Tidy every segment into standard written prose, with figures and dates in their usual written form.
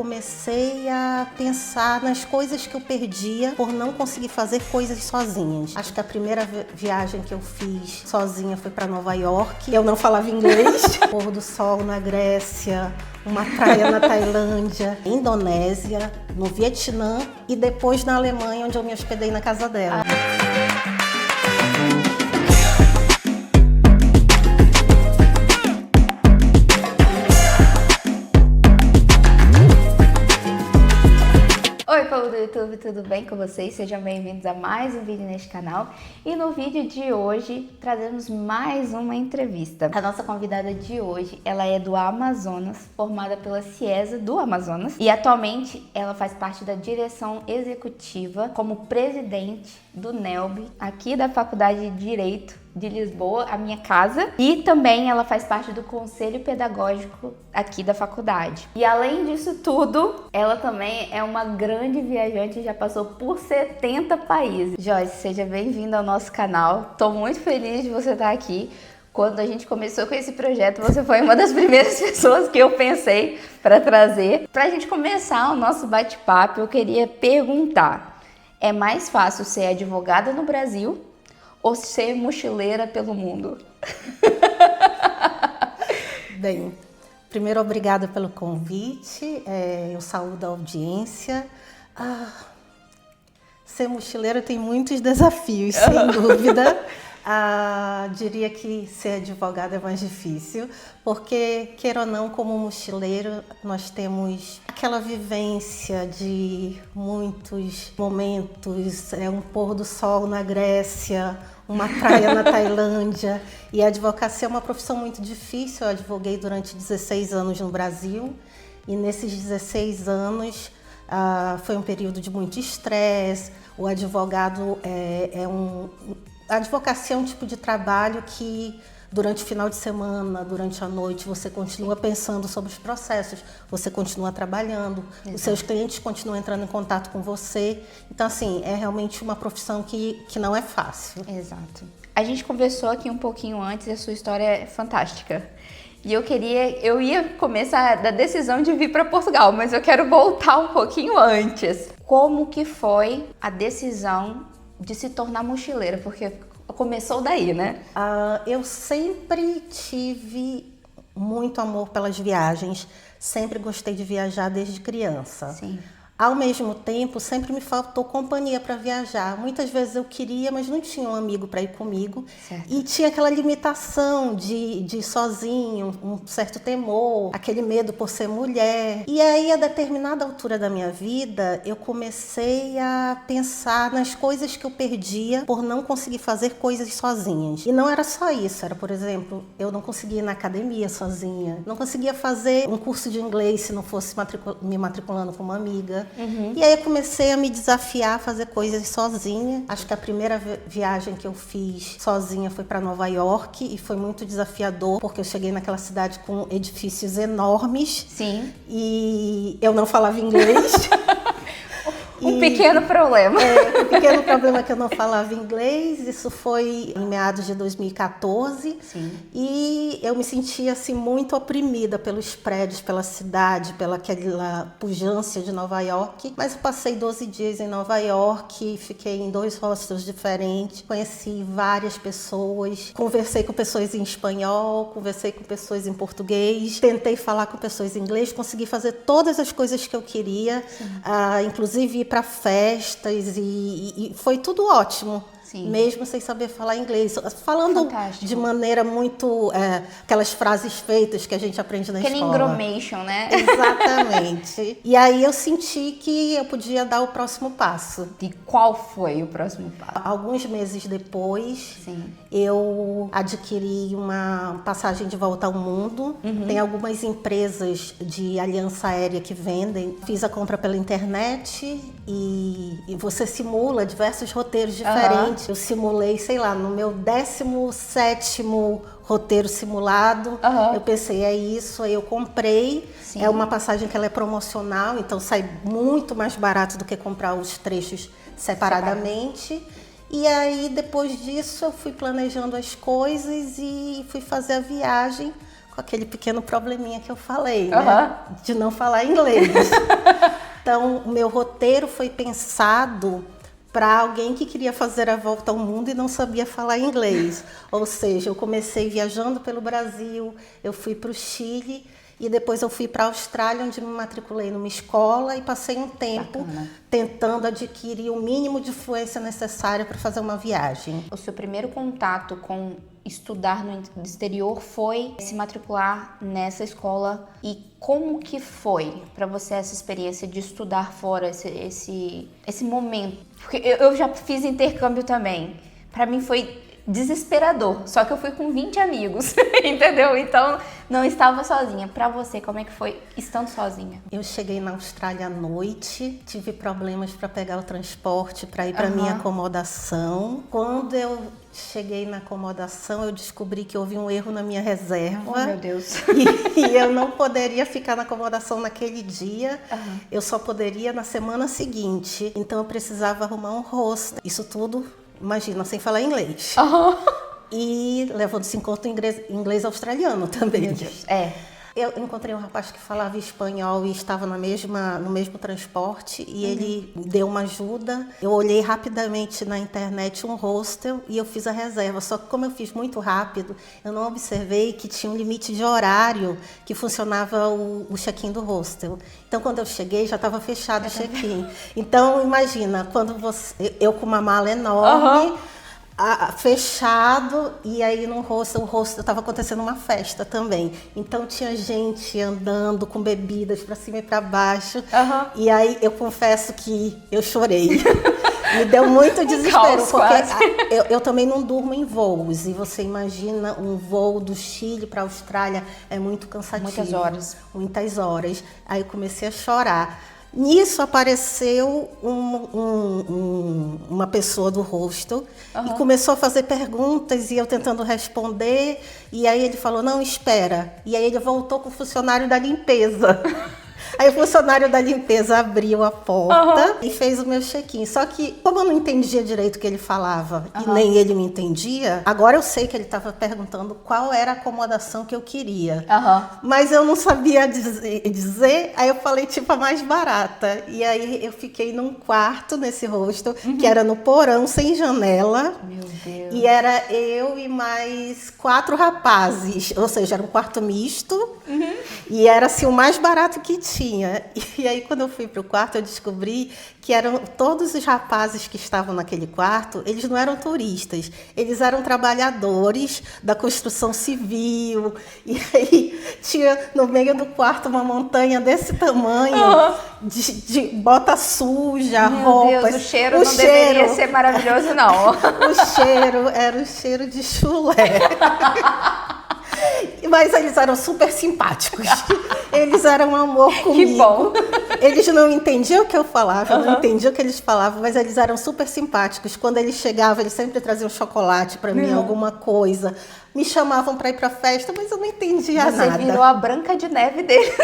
Comecei a pensar nas coisas que eu perdia por não conseguir fazer coisas sozinhas. Acho que a primeira viagem que eu fiz sozinha foi para Nova York. Eu não falava inglês. Pôr do sol na Grécia, uma praia na Tailândia, Indonésia, no Vietnã e depois na Alemanha, onde eu me hospedei na casa dela. Oi, povo do YouTube, tudo bem com vocês? Sejam bem-vindos a mais um vídeo neste canal. E no vídeo de hoje, trazemos mais uma entrevista. A nossa convidada de hoje, ela é do Amazonas, formada pela CIESA do Amazonas. E atualmente, ela faz parte da direção executiva como presidente do NELB, aqui da Faculdade de Direito de Lisboa, a minha casa, e também ela faz parte do conselho pedagógico aqui da faculdade. E além disso tudo, ela também é uma grande viajante, já passou por 70 países. Joyce, seja bem-vinda ao nosso canal. Tô muito feliz de você estar aqui. Quando a gente começou com esse projeto, você foi uma das primeiras pessoas que eu pensei para trazer. Pra gente começar o nosso bate-papo, eu queria perguntar: é mais fácil ser advogada no Brasil ou ser mochileira pelo mundo? Bem, primeiro, obrigada pelo convite. Eu saúdo a audiência. Ser mochileira tem muitos desafios, sem dúvida. Diria que ser advogada é mais difícil, porque, queira ou não, como mochileiro, nós temos aquela vivência de muitos momentos, um pôr do sol na Grécia, uma praia na Tailândia, e a advocacia é uma profissão muito difícil. Eu advoguei durante 16 anos no Brasil, e nesses 16 anos foi um período de muito estresse. O advogado A advocacia é um tipo de trabalho que, durante o final de semana, durante a noite, você continua pensando sobre os processos, você continua trabalhando, Exato. Os seus clientes continuam entrando em contato com você. Então, assim, é realmente uma profissão que não é fácil. Exato. A gente conversou aqui um pouquinho antes e a sua história é fantástica. E eu ia começar da decisão de vir para Portugal, mas eu quero voltar um pouquinho antes. Como que foi a decisão de se tornar mochileira? Porque começou daí, né? Eu sempre tive muito amor pelas viagens, sempre gostei de viajar desde criança. Sim. Ao mesmo tempo, sempre me faltou companhia para viajar. Muitas vezes eu queria, mas não tinha um amigo para ir comigo. Certo. E tinha aquela limitação de ir sozinho, um certo temor, aquele medo por ser mulher. E aí, a determinada altura da minha vida, eu comecei a pensar nas coisas que eu perdia por não conseguir fazer coisas sozinhas. E não era só isso, era, por exemplo, eu não conseguia ir na academia sozinha, não conseguia fazer um curso de inglês se não fosse me matriculando com uma amiga. Uhum. E aí eu comecei a me desafiar a fazer coisas sozinha. Acho que a primeira viagem que eu fiz sozinha foi para Nova York e foi muito desafiador, porque eu cheguei naquela cidade com edifícios enormes. Sim. E eu não falava inglês. Pequeno problema. Um pequeno problema que eu não falava inglês. Isso foi em meados de 2014. Sim. E eu me sentia assim muito oprimida pelos prédios, pela cidade, pela aquela pujança de Nova York. Mas eu passei 12 dias em Nova York, fiquei em 2 hostels diferentes, conheci várias pessoas, conversei com pessoas em espanhol, conversei com pessoas em português, tentei falar com pessoas em inglês, consegui fazer todas as coisas que eu queria, inclusive ir para festas, e foi tudo ótimo. Sim. Mesmo sem saber falar inglês, falando Fantástico. De maneira muito, aquelas frases feitas que a gente aprende na escola. Aquele engromation, né? Exatamente. E aí eu senti que eu podia dar o próximo passo. E qual foi o próximo passo? Alguns meses depois, Sim. eu adquiri uma passagem de volta ao mundo. Uhum. Tem algumas empresas de aliança aérea que vendem. Fiz a compra pela internet e você simula diversos roteiros diferentes. Eu simulei, sei lá, no meu 17º roteiro simulado. Eu pensei, é isso, aí eu comprei. Sim. É uma passagem que ela é promocional, então sai muito mais barato do que comprar os trechos separadamente. E aí, depois disso, eu fui planejando as coisas e fui fazer a viagem com aquele pequeno probleminha que eu falei, né? De não falar inglês. Então, o meu roteiro foi pensado para alguém que queria fazer a volta ao mundo e não sabia falar inglês. Ou seja, eu comecei viajando pelo Brasil, eu fui para o Chile e depois eu fui para a Austrália, onde me matriculei numa escola e passei um tempo tentando adquirir o mínimo de fluência necessária para fazer uma viagem. O seu primeiro contato com estudar no exterior foi se matricular nessa escola, e como que foi para você essa experiência de estudar fora, esse momento? Porque eu já fiz intercâmbio também, para mim foi desesperador, só que eu fui com 20 amigos, entendeu? Então não estava sozinha. Para você, como é que foi estando sozinha? Eu cheguei na Austrália à noite, tive problemas para pegar o transporte para ir para minha acomodação. Quando eu cheguei na acomodação, eu descobri que houve um erro na minha reserva. Oh, meu Deus. E eu não poderia ficar na acomodação naquele dia, eu só poderia na semana seguinte. Então eu precisava arrumar um hostel. Isso tudo, imagina, sem falar inglês. E levando-se em conta inglês australiano também. Meu Deus. É. Eu encontrei um rapaz que falava espanhol e estava no mesmo transporte e ele deu uma ajuda. Eu olhei rapidamente na internet um hostel e eu fiz a reserva. Só que como eu fiz muito rápido, eu não observei que tinha um limite de horário que funcionava o check-in do hostel. Então, quando eu cheguei, já estava fechado o check-in. Então, imagina, quando eu com uma mala enorme... fechado, e aí no hostel estava acontecendo uma festa também. Então tinha gente andando com bebidas para cima e para baixo. E aí eu confesso que eu chorei. Me deu muito desespero, porque eu também não durmo em voos. E você imagina um voo do Chile para a Austrália, é muito cansativo. Muitas horas. Muitas horas. Aí eu comecei a chorar. Nisso apareceu uma pessoa do hostel e começou a fazer perguntas e eu tentando responder. E aí ele falou, não, espera. E aí ele voltou com o funcionário da limpeza. Aí o funcionário da limpeza abriu a porta e fez o meu check-in. Só que, como eu não entendia direito o que ele falava e nem ele me entendia, agora eu sei que ele estava perguntando qual era a acomodação que eu queria. Mas eu não sabia dizer, aí eu falei tipo a mais barata. E aí eu fiquei num quarto nesse hostel, que era no porão, sem janela. Meu Deus. E era eu e mais 4 rapazes, ou seja, era um quarto misto. E era assim o mais barato que tinha. E aí quando eu fui pro quarto eu descobri que eram todos os rapazes que estavam naquele quarto, eles não eram turistas, eles eram trabalhadores da construção civil. E aí tinha no meio do quarto uma montanha desse tamanho de bota suja, roupas. Meu Deus, o cheiro não deveria ser maravilhoso, não. O cheiro era o cheiro de chulé. Mas eles eram super simpáticos. Eles eram um amor comigo. Que bom. Eles não entendiam o que eu falava, eu não entendia o que eles falavam, mas eles eram super simpáticos. Quando eles chegavam, eles sempre traziam chocolate para mim, alguma coisa. Me chamavam para ir para festa, mas eu não entendia nada. Você virou a Branca de Neve deles.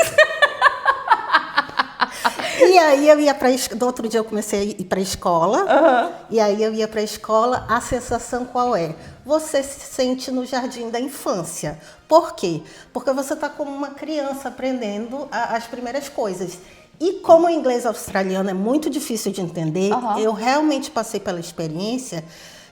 E aí eu ia no outro dia eu comecei a ir para a escola. E aí eu ia para a escola, a sensação qual é? Você se sente no jardim da infância. Por quê? Porque você está como uma criança aprendendo as primeiras coisas. E como o inglês australiano é muito difícil de entender, eu realmente passei pela experiência.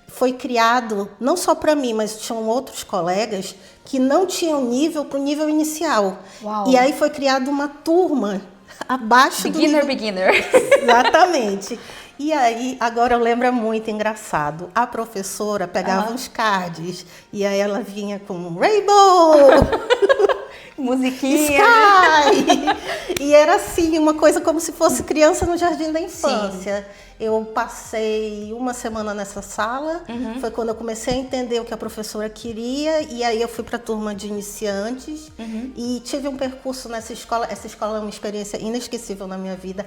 Foi criado, não só para mim, mas tinham outros colegas que não tinham nível para o nível inicial. Uau. E aí foi criada uma turma abaixo do nível... Beginner. Exatamente. E aí, agora eu lembro, é muito engraçado. A professora pegava uns cards e aí ela vinha com Rainbow, musiquinha. Sky! E era assim, uma coisa como se fosse criança no jardim da infância. Sim. Eu passei uma semana nessa sala, foi quando eu comecei a entender o que a professora queria, e aí eu fui para a turma de iniciantes e tive um percurso nessa escola. Essa escola é uma experiência inesquecível na minha vida.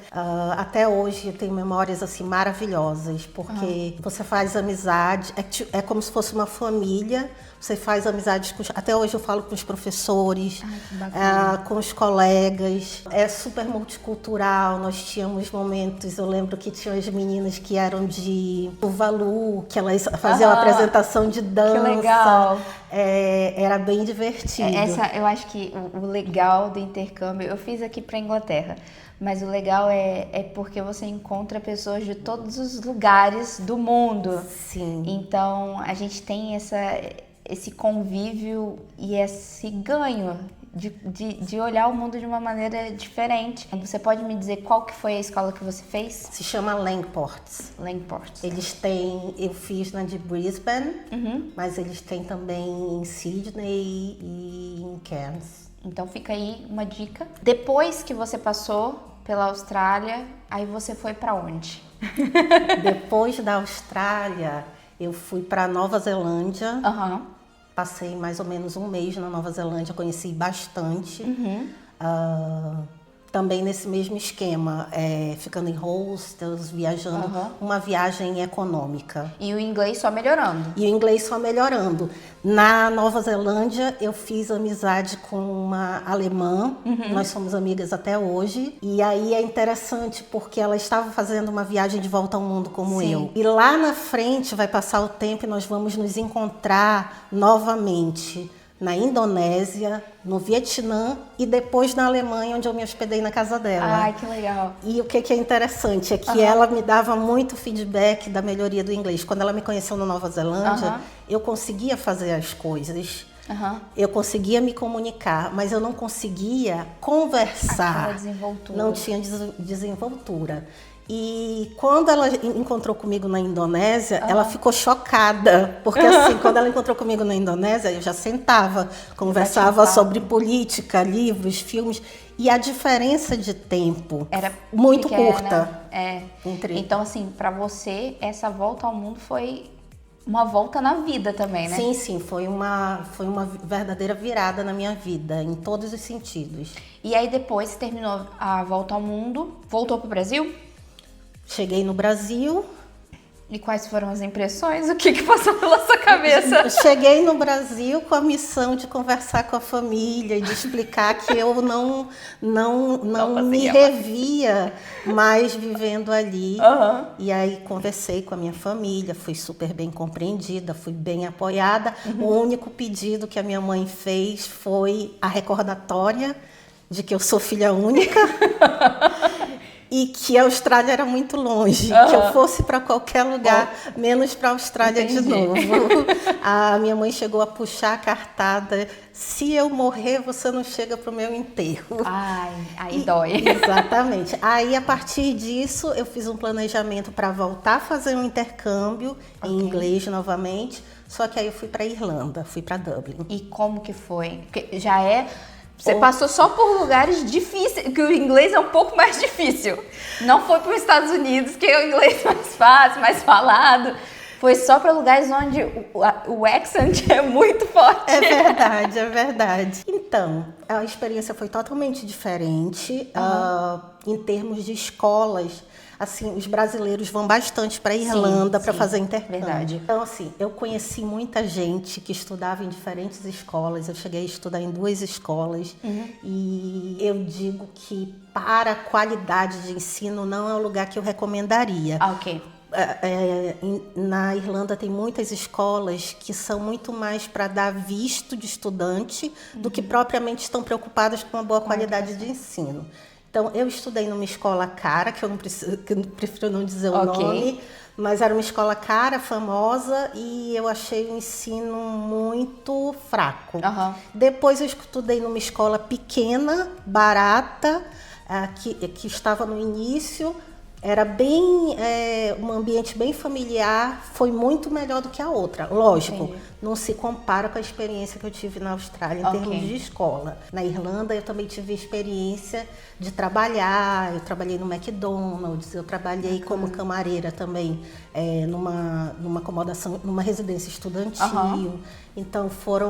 Até hoje eu tenho memórias assim maravilhosas, porque você faz amizade, é como se fosse uma família. Você faz amizades até hoje eu falo com os professores. com os colegas. É super multicultural, nós tínhamos momentos, eu lembro que tinham as meninas que eram de Tuvalu, que elas faziam apresentação de dança. Que legal! Era bem divertido. Eu acho que o legal do intercâmbio, eu fiz aqui para Inglaterra, mas o legal é porque você encontra pessoas de todos os lugares do mundo. Sim. Então, a gente tem esse convívio e esse ganho de olhar o mundo de uma maneira diferente. Você pode me dizer qual que foi a escola que você fez? Se chama Langports. Langports. Eles têm, eu fiz na de Brisbane, mas eles têm também em Sydney e em Cairns. Então fica aí uma dica. Depois que você passou pela Austrália, aí você foi para onde? Depois da Austrália, eu fui para Nova Zelândia. Passei mais ou menos um mês na Nova Zelândia, conheci bastante. Também nesse mesmo esquema, ficando em hostels, viajando, uma viagem econômica. E o inglês só melhorando? E o inglês só melhorando. Na Nova Zelândia, eu fiz amizade com uma alemã, nós somos amigas até hoje. E aí é interessante porque ela estava fazendo uma viagem de volta ao mundo como eu. E lá na frente vai passar o tempo e nós vamos nos encontrar novamente na Indonésia, no Vietnã e depois na Alemanha, onde eu me hospedei na casa dela. Ai, que legal. E o que é interessante é que ela me dava muito feedback da melhoria do inglês. Quando ela me conheceu na Nova Zelândia, eu conseguia fazer as coisas, eu conseguia me comunicar, mas eu não conseguia conversar. Aquela desenvoltura. Não tinha desenvoltura. E quando ela encontrou comigo na Indonésia, ela ficou chocada. Porque assim, quando ela encontrou comigo na Indonésia, eu já sentava, conversava sobre política, livros, filmes. E a diferença de tempo era muito pequena, curta. Então, assim, para você, essa volta ao mundo foi uma volta na vida também, né? Sim, foi uma verdadeira virada na minha vida, em todos os sentidos. E aí depois terminou a volta ao mundo, voltou pro Brasil? Cheguei no Brasil. E quais foram as impressões? O que passou pela sua cabeça? Cheguei no Brasil com a missão de conversar com a família e de explicar que eu não me revia mais vivendo ali. E aí conversei com a minha família, fui super bem compreendida, fui bem apoiada. O único pedido que a minha mãe fez foi a recordatória de que eu sou filha única. E que a Austrália era muito longe, que eu fosse para qualquer lugar, menos para a Austrália de novo. A minha mãe chegou a puxar a cartada: se eu morrer, você não chega para o meu enterro. Ai, aí dói. Exatamente. Aí, a partir disso, eu fiz um planejamento para voltar a fazer um intercâmbio em inglês novamente, só que aí eu fui para Irlanda, fui para Dublin. E como que foi? Porque já você passou só por lugares difíceis, que o inglês é um pouco mais difícil. Não foi para os Estados Unidos, que é o inglês mais fácil, mais falado. Foi só para lugares onde o accent é muito forte. É verdade. Então, a experiência foi totalmente diferente em termos de escolas. Assim, os brasileiros vão bastante para a Irlanda para fazer intercâmbio. Verdade. Então, assim, eu conheci muita gente que estudava em diferentes escolas. Eu cheguei a estudar em 2 escolas. E eu digo que para a qualidade de ensino não é o lugar que eu recomendaria. Na Irlanda tem muitas escolas que são muito mais para dar visto de estudante do que propriamente estão preocupadas com uma boa qualidade de ensino. Então, eu estudei numa escola cara, que eu prefiro não dizer o nome, mas era uma escola cara, famosa, e eu achei o ensino muito fraco. Depois eu estudei numa escola pequena, barata, que estava no início. Era bem, um ambiente bem familiar, foi muito melhor do que a outra. Lógico, não se compara com a experiência que eu tive na Austrália em termos de escola. Na Irlanda eu também tive experiência de trabalhar, eu trabalhei no McDonald's, eu trabalhei como camareira também numa acomodação, numa residência estudantil. Então foi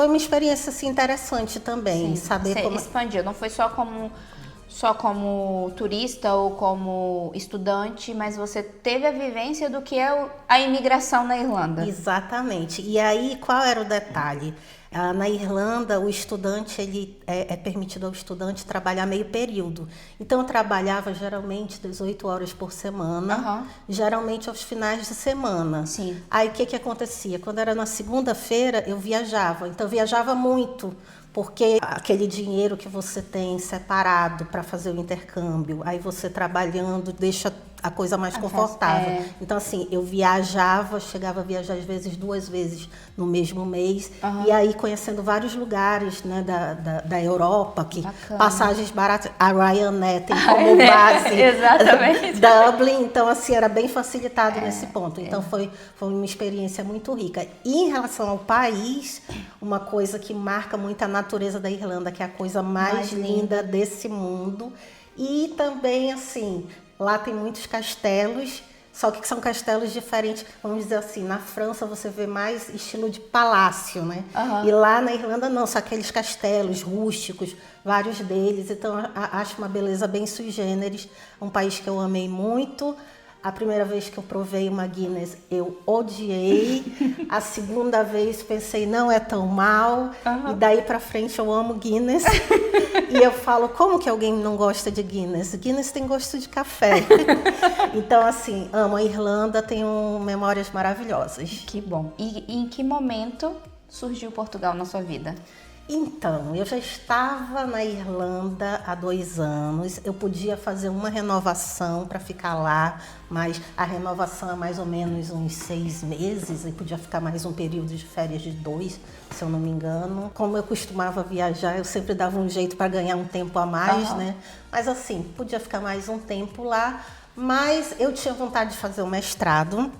uma experiência assim, interessante também. Saber Você como expandiu, não foi só como só como turista ou como estudante, mas você teve a vivência do que é a imigração na Irlanda. Exatamente. E aí, qual era o detalhe? Na Irlanda, o estudante, é permitido ao estudante trabalhar meio período. Então, eu trabalhava geralmente 18 horas por semana, geralmente aos finais de semana. Sim. Aí, o que acontecia? Quando era na segunda-feira, eu viajava. Então, eu viajava muito, porque aquele dinheiro que você tem separado para fazer o intercâmbio, aí você trabalhando deixa a coisa mais confortável. Então, assim, eu viajava, chegava a viajar às vezes 2 vezes no mesmo mês, e aí conhecendo vários lugares, né, da Europa, que passagens baratas, a Ryanair tem como base Exatamente. Dublin, então assim, era bem facilitado nesse ponto. Então foi uma experiência muito rica. E em relação ao país, uma coisa que marca muito a natureza da Irlanda, que é a coisa mais linda desse mundo. E também, assim, lá tem muitos castelos, só que são castelos diferentes. Vamos dizer assim, na França você vê mais estilo de palácio, né? E lá na Irlanda não, são aqueles castelos rústicos, vários deles. Então acho uma beleza bem sui generis, um país que eu amei muito. A primeira vez que eu provei uma Guinness, eu odiei. A segunda vez pensei, não é tão mal. E daí pra frente eu amo Guinness. E eu falo, como que alguém não gosta de Guinness? Guinness tem gosto de café. Então, assim, amo a Irlanda, tenho memórias maravilhosas. Que bom. E em que momento surgiu Portugal na sua vida? Então, eu já estava na Irlanda há 2 anos, eu podia fazer uma renovação para ficar lá, mas a renovação é mais ou menos uns 6 meses, e podia ficar mais um período de férias de 2, se eu não me engano. Como eu costumava viajar, eu sempre dava um jeito para ganhar um tempo a mais, né? Mas assim, podia ficar mais um tempo lá, mas eu tinha vontade de fazer o mestrado.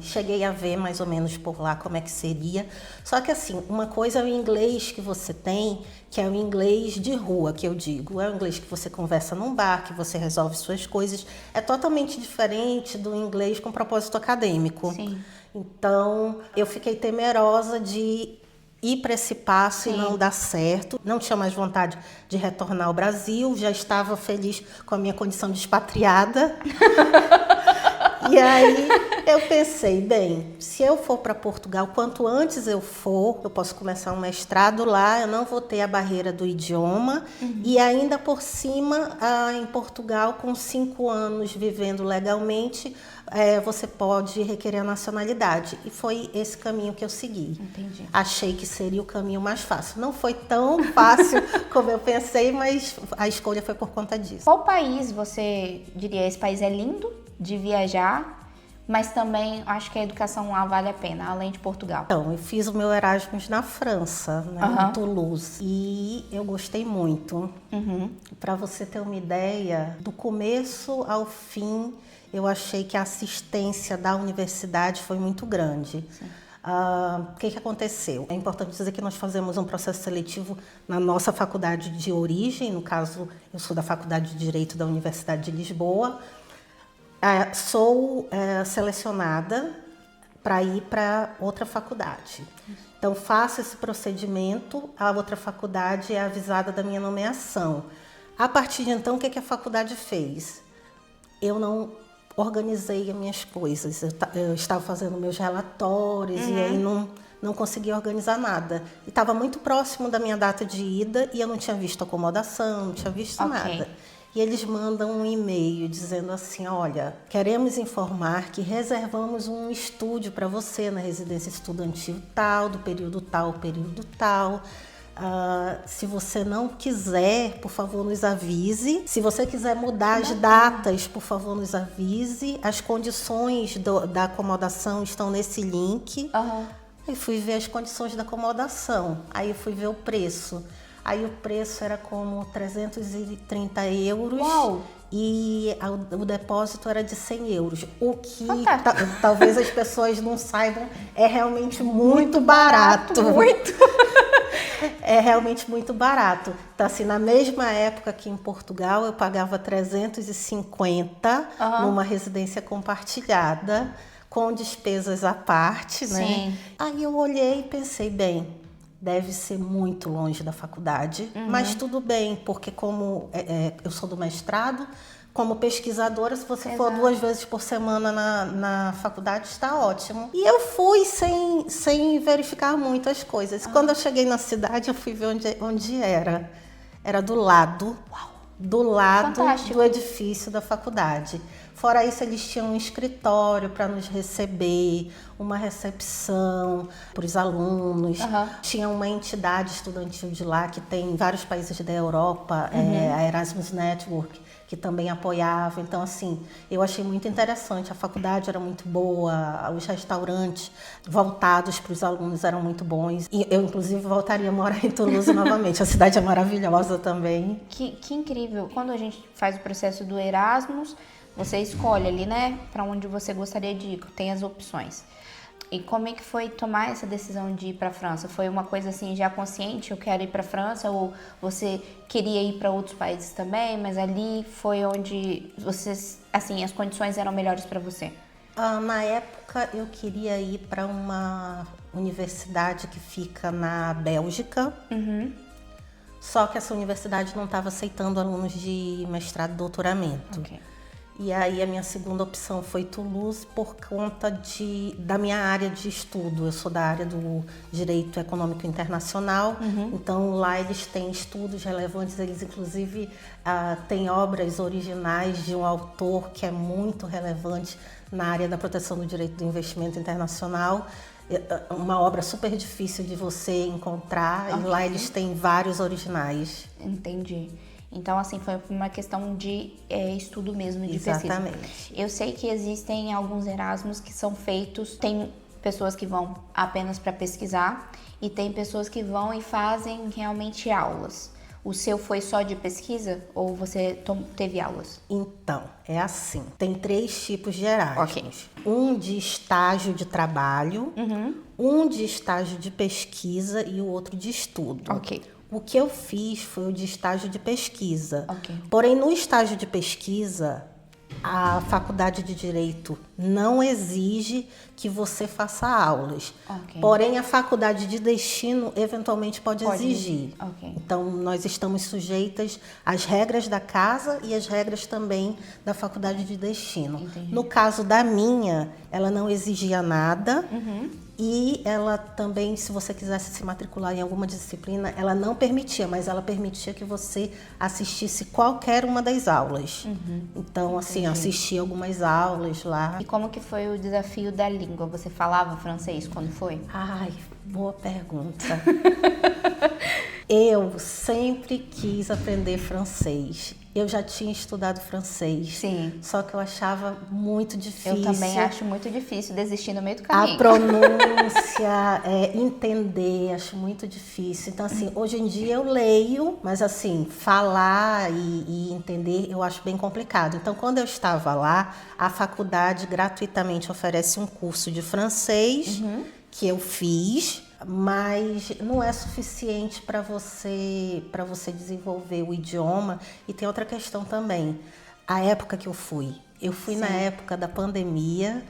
Cheguei a ver mais ou menos por lá como é que seria. Só que assim, uma coisa é o inglês que você tem, que é o inglês de rua, que eu digo. É o inglês que você conversa num bar, que você resolve suas coisas. É totalmente diferente do inglês com propósito acadêmico. Sim. Então, eu fiquei temerosa de ir para esse passo e não dar certo. Não tinha mais vontade de retornar ao Brasil. Já estava feliz com a minha condição de expatriada. E aí eu pensei, bem, se eu for para Portugal, quanto antes eu for, eu posso começar um mestrado lá, eu não vou ter a barreira do idioma. E ainda por cima, em Portugal, com 5 anos vivendo legalmente, você pode requerer a nacionalidade. E foi esse caminho que eu segui. Entendi. Achei que seria o caminho mais fácil. Não foi tão fácil como eu pensei, mas a escolha foi por conta disso. Qual país você diria, esse país é lindo de viajar, mas também acho que a educação lá vale a pena, além de Portugal? Então, eu fiz o meu Erasmus na França, né, em Toulouse, e eu gostei muito. Para você ter uma ideia, do começo ao fim, eu achei que a assistência da universidade foi muito grande. O que aconteceu? É importante dizer que nós fazemos um processo seletivo na nossa faculdade de origem, no caso, eu sou da Faculdade de Direito da Universidade de Lisboa. Sou selecionada para ir para outra faculdade. Então, faço esse procedimento, a outra faculdade é avisada da minha nomeação. A partir de então, o que a faculdade fez? Eu não organizei as minhas coisas. Eu estava fazendo meus relatórios e aí não consegui organizar nada. E estava muito próximo da minha data de ida e eu não tinha visto acomodação, não tinha visto nada. E eles mandam um e-mail dizendo assim, olha, queremos informar que reservamos um estúdio para você na residência estudantil tal, do período tal, período tal. Se você não quiser, por favor, nos avise. Se você quiser mudar as datas, por favor, nos avise. As condições da acomodação estão nesse link. Aí fui ver as condições da acomodação. Aí eu fui ver o preço. Aí o preço era como 330 euros. Uau. E o depósito era de 100 euros. O que talvez as pessoas não saibam, é realmente muito barato. Muito! É realmente muito barato. Então, assim, na mesma época que em Portugal, eu pagava 350 numa residência compartilhada, com despesas à parte, né? Sim. Aí eu olhei e pensei, bem, deve ser muito longe da faculdade, mas tudo bem, porque como eu sou do mestrado, como pesquisadora, se você for 2 vezes por semana na faculdade, está ótimo. E eu fui sem verificar muito as coisas. Quando eu cheguei na cidade, eu fui ver onde era. Era do lado Fantástico. do edifício da faculdade. Fora isso, eles tinham um escritório para nos receber, uma recepção para os alunos. Tinha uma entidade estudantil de lá que tem em vários países da Europa, a Erasmus Network, que também apoiava. Então, assim, eu achei muito interessante. A faculdade era muito boa, os restaurantes voltados para os alunos eram muito bons. E eu, inclusive, voltaria a morar em Toulouse novamente. A cidade é maravilhosa também. Que incrível. Quando a gente faz o processo do Erasmus, você escolhe ali, né, para onde você gostaria de ir, tem as opções. E como é que foi tomar essa decisão de ir para a França? Foi uma coisa assim já consciente, eu quero ir para a França, ou você queria ir para outros países também, mas ali foi onde vocês, assim, as condições eram melhores para você? Na época eu queria ir para uma universidade que fica na Bélgica. Só que essa universidade não estava aceitando alunos de mestrado e doutoramento. E aí a minha segunda opção foi Toulouse por conta da minha área de estudo. Eu sou da área do Direito Econômico Internacional, então lá eles têm estudos relevantes, eles inclusive têm obras originais de um autor que é muito relevante na área da proteção do direito do investimento internacional. Uma obra super difícil de você encontrar, e lá eles têm vários originais. Entendi. Então, assim, foi uma questão de estudo mesmo, de pesquisa. Exatamente. Eu sei que existem alguns Erasmus que são feitos, tem pessoas que vão apenas para pesquisar e tem pessoas que vão e fazem realmente aulas. O seu foi só de pesquisa ou você teve aulas? Então, é assim, tem 3 tipos de Erasmus. Um de estágio de trabalho, um de estágio de pesquisa e o outro de estudo. O que eu fiz foi o de estágio de pesquisa. Porém, no estágio de pesquisa, a faculdade de Direito não exige que você faça aulas. Porém, a faculdade de destino eventualmente pode exigir. Então, nós estamos sujeitas às regras da casa e às regras também da faculdade de destino. No caso da minha, ela não exigia nada. E ela também, se você quisesse se matricular em alguma disciplina, ela não permitia, mas ela permitia que você assistisse qualquer uma das aulas. Então, assim, assisti algumas aulas lá. E como que foi o desafio da língua? Você falava francês quando foi? Ai, boa pergunta. Eu sempre quis aprender francês. Eu já tinha estudado francês. Sim. Só que eu achava muito difícil. Eu também acho muito difícil desistir no meio do caminho. A pronúncia, entender, acho muito difícil. Então, assim, hoje em dia eu leio, mas assim, falar e entender eu acho bem complicado. Então, quando eu estava lá, a faculdade gratuitamente oferece um curso de francês que eu fiz. Mas não é suficiente para você desenvolver o idioma. E tem outra questão também. A época que eu fui na época da pandemia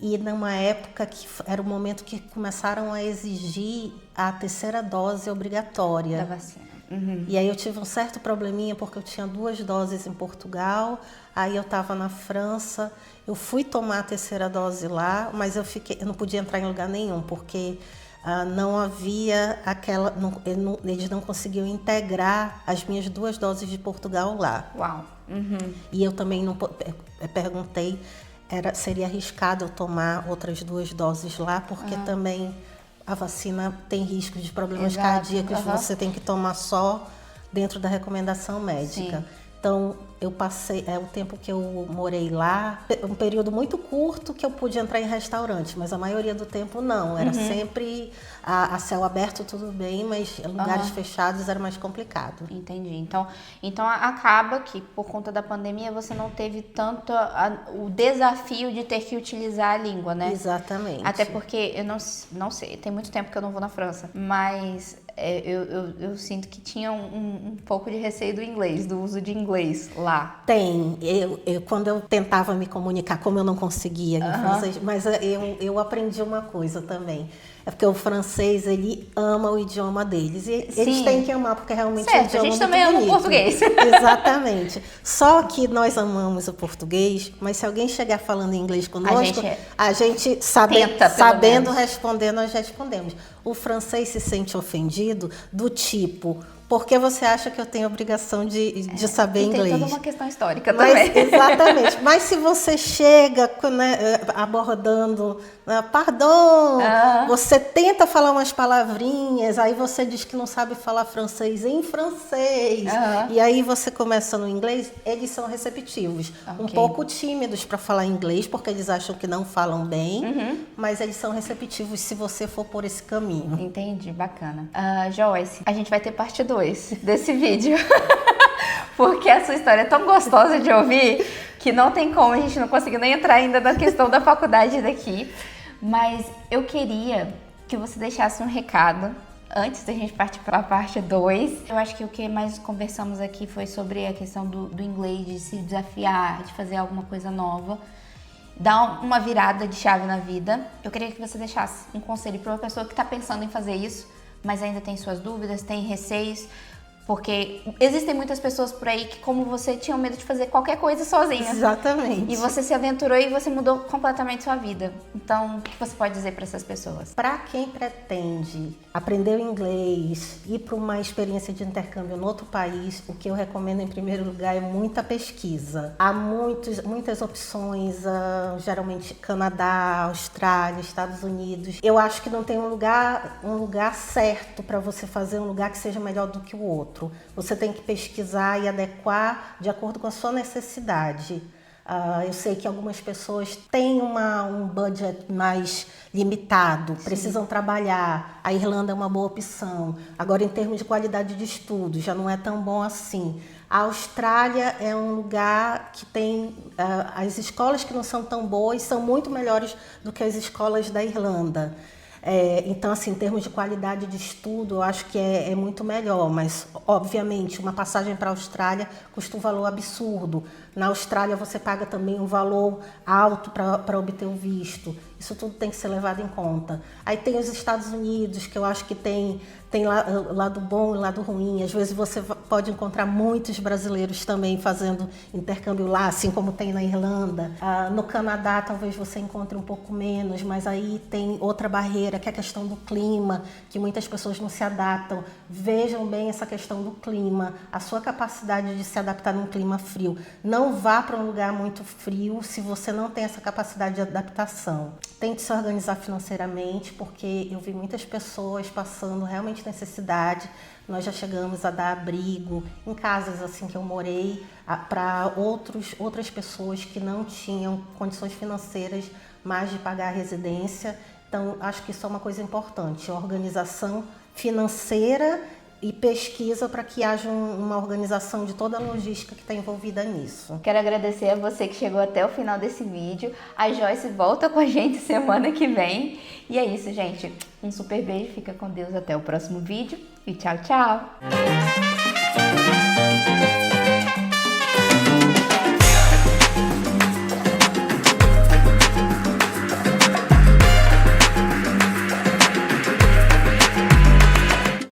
e numa época que era o momento que começaram a exigir a 3ª dose obrigatória. Da vacina. E aí eu tive um certo probleminha porque eu tinha 2 doses em Portugal, aí eu estava na França, eu fui tomar a 3ª dose lá, mas eu não podia entrar em lugar nenhum porque não havia eles não conseguiam integrar as minhas 2 doses de Portugal lá. Uau! E eu também não perguntei, seria arriscado eu tomar outras 2 doses lá, porque também a vacina tem risco de problemas cardíacos, você tem que tomar só dentro da recomendação médica. Então, eu passei, o tempo que eu morei lá, um período muito curto que eu pude entrar em restaurante, mas a maioria do tempo não. Era sempre a céu aberto, tudo bem, mas lugares fechados era mais complicado. Entendi. Então acaba que, por conta da pandemia, você não teve tanto o desafio de ter que utilizar a língua, né? Exatamente. Até porque, eu não sei, tem muito tempo que eu não vou na França, mas eu sinto que tinha um pouco de receio do inglês, do uso de inglês lá. Tem. Quando eu tentava me comunicar, como eu não conseguia em francês, mas eu aprendi uma coisa também. É porque o francês, ele ama o idioma deles. E eles têm que amar, porque realmente certo, é um idioma a gente também ama o português. Exatamente. Só que nós amamos o português, mas se alguém chegar falando inglês conosco, a gente sabendo responder, nós respondemos. O francês se sente ofendido do tipo... Porque você acha que eu tenho a obrigação de saber inglês? Tem toda uma questão histórica também. Exatamente. Mas se você chega, né, abordando, pardon, você tenta falar umas palavrinhas, aí você diz que não sabe falar francês em francês, e aí você começa no inglês, eles são receptivos. Um pouco tímidos para falar inglês, porque eles acham que não falam bem, mas eles são receptivos se você for por esse caminho. Entendi, bacana. Joyce, a gente vai ter parte 2 desse vídeo, porque a sua história é tão gostosa de ouvir que não tem como, a gente não conseguiu nem entrar ainda na questão da faculdade daqui, mas eu queria que você deixasse um recado antes da gente partir para a parte 2. Eu acho que o que mais conversamos aqui foi sobre a questão do inglês, de se desafiar, de fazer alguma coisa nova, dar uma virada de chave na vida. Eu queria que você deixasse um conselho para uma pessoa que está pensando em fazer isso, mas ainda tem suas dúvidas, tem receios, porque existem muitas pessoas por aí que, como você, tinham medo de fazer qualquer coisa sozinha. Exatamente. E você se aventurou e você mudou completamente sua vida. Então, o que você pode dizer para essas pessoas? Para quem pretende aprender o inglês, ir para uma experiência de intercâmbio em outro país, o que eu recomendo em primeiro lugar é muita pesquisa. Há muitas opções, geralmente Canadá, Austrália, Estados Unidos. Eu acho que não tem um lugar certo para você fazer, um lugar que seja melhor do que o outro. Você tem que pesquisar e adequar de acordo com a sua necessidade. Eu sei que algumas pessoas têm um budget mais limitado, precisam trabalhar. A Irlanda é uma boa opção. Agora, em termos de qualidade de estudo, já não é tão bom assim. A Austrália é um lugar que tem... as escolas que não são tão boas são muito melhores do que as escolas da Irlanda. Então, assim, em termos de qualidade de estudo, eu acho que é muito melhor, mas, obviamente, uma passagem para a Austrália custa um valor absurdo. Na Austrália, você paga também um valor alto para obter o visto. Isso tudo tem que ser levado em conta. Aí tem os Estados Unidos, que eu acho que tem lado bom e lado ruim. Às vezes você pode encontrar muitos brasileiros também fazendo intercâmbio lá, assim como tem na Irlanda. No Canadá talvez você encontre um pouco menos, mas aí tem outra barreira, que é a questão do clima, que muitas pessoas não se adaptam. Vejam bem essa questão do clima, a sua capacidade de se adaptar num clima frio. Não vá para um lugar muito frio se você não tem essa capacidade de adaptação. Tente se organizar financeiramente, porque eu vi muitas pessoas passando realmente necessidade. Nós já chegamos a dar abrigo em casas assim que eu morei para outras pessoas que não tinham condições financeiras mais de pagar a residência. Então, acho que isso é uma coisa importante, organização financeira e pesquisa para que haja uma organização de toda a logística que está envolvida nisso. Quero agradecer a você que chegou até o final desse vídeo. A Joyce volta com a gente semana que vem. E é isso, gente. Um super beijo, fica com Deus, até o próximo vídeo e tchau, tchau!